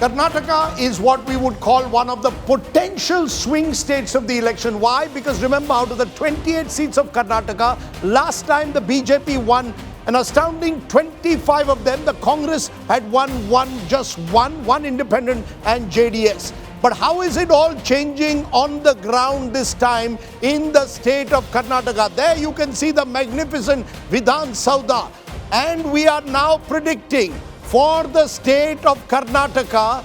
Karnataka is what we would call one of the potential swing states of the election. Why? Because remember, out of the 28 seats of Karnataka, last time the BJP won an astounding 25 of them. The Congress had won just one independent and JDS. But how is it all changing on the ground this time in the state of Karnataka? There you can see the magnificent Vidhan Saudha. And we are now predicting for the state of Karnataka,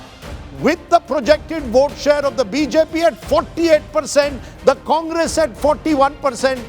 with the projected vote share of the BJP at 48%, the Congress at 41%,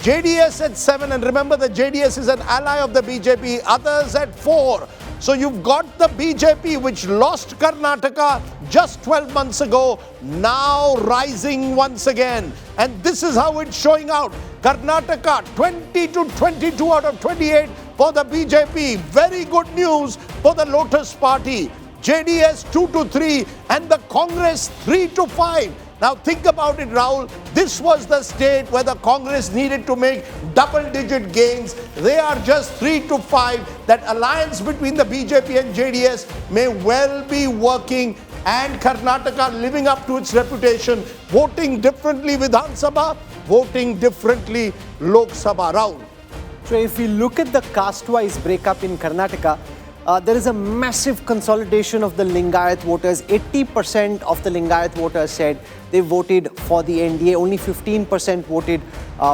JDS at 7%, and remember the JDS is an ally of the BJP, others at 4%. So you've got the BJP, which lost Karnataka just 12 months ago, now rising once again. And this is how it's showing out. Karnataka 20 to 22 out of 28 for the BJP. Very good news for the Lotus Party. JDS 2 to 3 and the Congress 3 to 5. Now think about it, Rahul. This was the state where the Congress needed to make double-digit gains. They are just 3 to 5. That alliance between the BJP and JDS may well be working, and Karnataka living up to its reputation, voting differently Vidhan Sabha, voting differently Lok Sabha. Rahul. So if we look at the caste-wise breakup in Karnataka, there is a massive consolidation of the Lingayat voters. 80% of the Lingayat voters said they voted for the NDA. Only 15% voted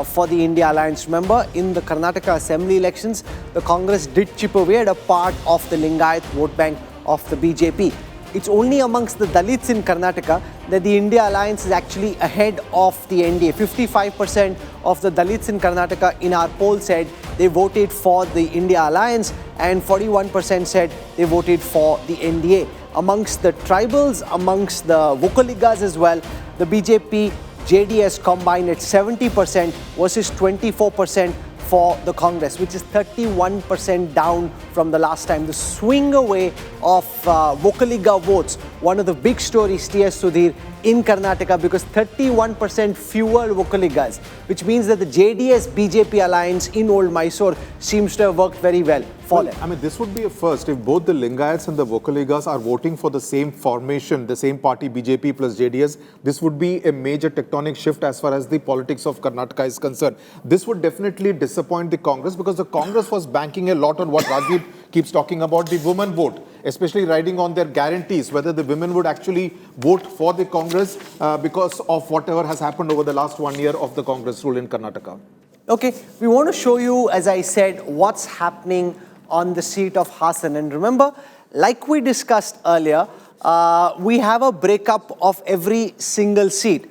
for the India Alliance. Remember, in the Karnataka Assembly elections, the Congress did chip away at a part of the Lingayat vote bank of the BJP. It's only amongst the Dalits in Karnataka that the India Alliance is actually ahead of the NDA. 55% of the Dalits in Karnataka in our poll said they voted for the India Alliance, and 41% said they voted for the NDA. Amongst the tribals, amongst the Vokaligas as well, the BJP, JDS combined at 70% versus 24% for the Congress, which is 31% down from the last time. The swing away of Vokaliga votes, one of the big stories, T.S. Sudhir, in Karnataka, because 31% fewer Vokaligas, which means that the JDS-BJP alliance in Old Mysore seems to have worked very well for them. I mean, this would be a first if both the Lingayats and the Vokaligas are voting for the same formation, the same party, BJP plus JDS. This would be a major tectonic shift as far as the politics of Karnataka is concerned. This would definitely disappoint the Congress, because the Congress was banking a lot on what Rajdeep keeps talking about, the women vote, especially riding on their guarantees, whether the women would actually vote for the Congress because of whatever has happened over the last 1 year of the Congress rule in Karnataka. Okay, we want to show you, as I said, what's happening on the seat of Hassan. And remember, like we discussed earlier, we have a breakup of every single seat.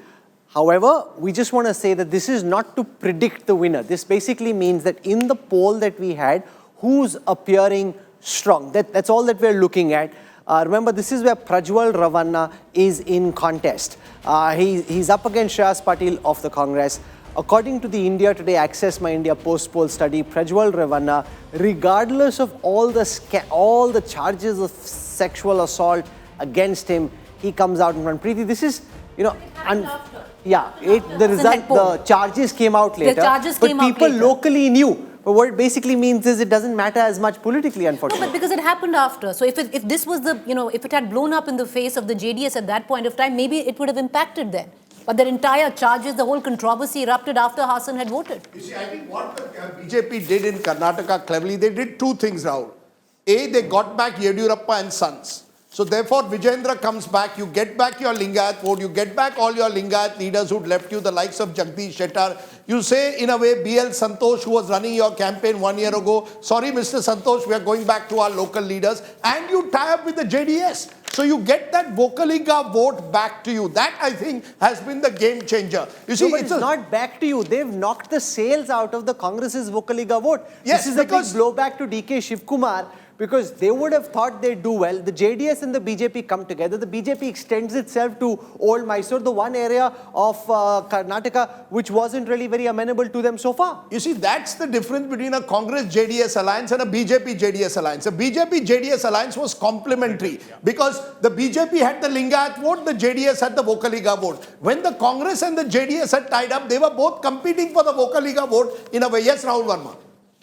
However, we just want to say that this is not to predict the winner. This basically means that in the poll that we had, who's appearing strong? That's all that we're looking at. Remember, this is where Prajwal Ravanna is in contest. He's up against Shreyas Patil of the Congress. According to the India Today Access My India post-poll study, Prajwal Ravanna, regardless of all the charges of sexual assault against him, he comes out in front. Preeti, this is, you know, the charges came out later. The charges but came out people later. locally knew. But what it basically means is it doesn't matter as much politically, unfortunately. No, but because it happened after. So if this was the, if it had blown up in the face of the JDS at that point of time, maybe it would have impacted then. But the entire charges, the whole controversy erupted after Hassan had voted. You see, I think what the BJP did in Karnataka cleverly, they did two things, Rahul. A, they got back Yediyurappa and sons. So therefore, Vijayendra comes back, you get back your Lingayat vote, you get back all your Lingayat leaders who'd left you, the likes of Jagdish Shettar. You say, in a way, B.L. Santosh, who was running your campaign 1 year ago, sorry, Mr. Santosh, we are going back to our local leaders. And you tie up with the JDS. So you get that Vokaliga vote back to you. That, I think, has been the game changer. You see, but it's not back to you. They've knocked the sales out of the Congress's Vokaliga vote. Yes, this is a big blowback to DK Shivkumar, because they would have thought they'd do well. The JDS and the BJP come together. The BJP extends itself to Old Mysore, the one area of Karnataka which wasn't really very amenable to them so far. You see, that's the difference between a Congress-JDS alliance and a BJP-JDS alliance. A BJP-JDS alliance was complementary because the BJP had the Lingayat vote, the JDS had the Vokaliga vote. When the Congress and the JDS had tied up, they were both competing for the Vokaliga vote in a way. Yes, Rahul Verma.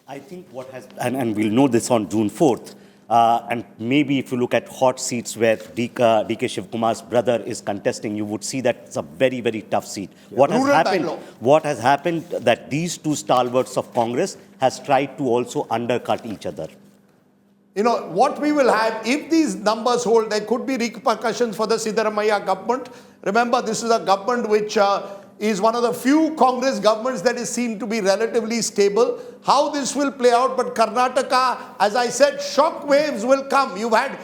I think what has, and we'll know this on June 4th, And maybe if you look at hot seats where DK Shivkumar's brother is contesting, you would see that it's a very, very tough seat. What has happened that these two stalwarts of Congress has tried to also undercut each other. You know, what we will have, if these numbers hold, there could be repercussions for the Siddaramaiah government. Remember, this is a government which is one of the few Congress governments that is seen to be relatively stable. How this will play out, but Karnataka, as I said, shock waves will come. You've had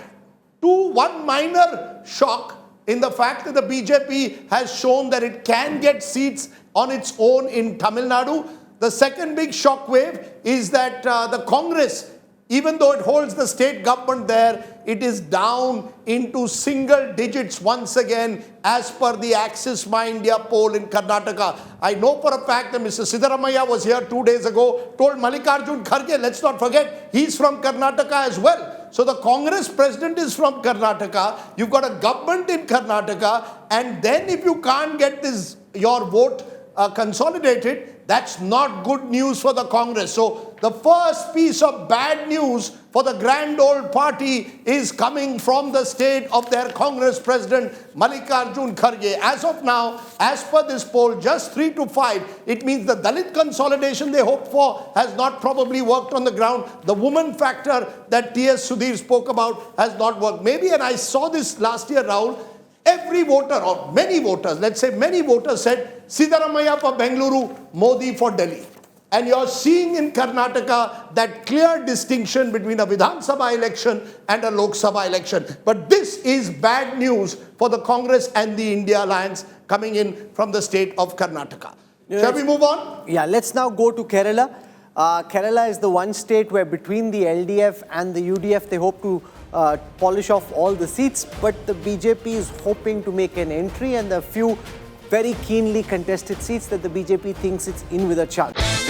one minor shock in the fact that the BJP has shown that it can get seats on its own in Tamil Nadu. The second big shock wave is that the Congress, even though it holds the state government there, it is down into single digits once again as per the Axis My India poll in Karnataka. I know for a fact that Mr. Siddaramaiah was here 2 days ago, told Mallikarjun Kharge, let's not forget, he's from Karnataka as well. So the Congress president is from Karnataka, you've got a government in Karnataka, and then if you can't get your vote consolidated, that's not good news for the Congress. So the first piece of bad news for the grand old party is coming from the state of their Congress president, Mallikarjun Kharge. As of now, as per this poll, just 3 to 5. It means the Dalit consolidation they hoped for has not probably worked on the ground. The woman factor that T.S. Sudhir spoke about has not worked. Maybe, and I saw this last year, Rahul, every voter, or many voters, let's say many voters said, Siddaramaiah for Bengaluru, Modi for Delhi. And you're seeing in Karnataka that clear distinction between a Vidhan Sabha election and a Lok Sabha election. But this is bad news for the Congress and the India Alliance coming in from the state of Karnataka. Shall we move on? Yeah, let's now go to Kerala. Kerala is the one state where between the LDF and the UDF, they hope to polish off all the seats, but the BJP is hoping to make an entry, and there are few very keenly contested seats that the BJP thinks it's in with a chance.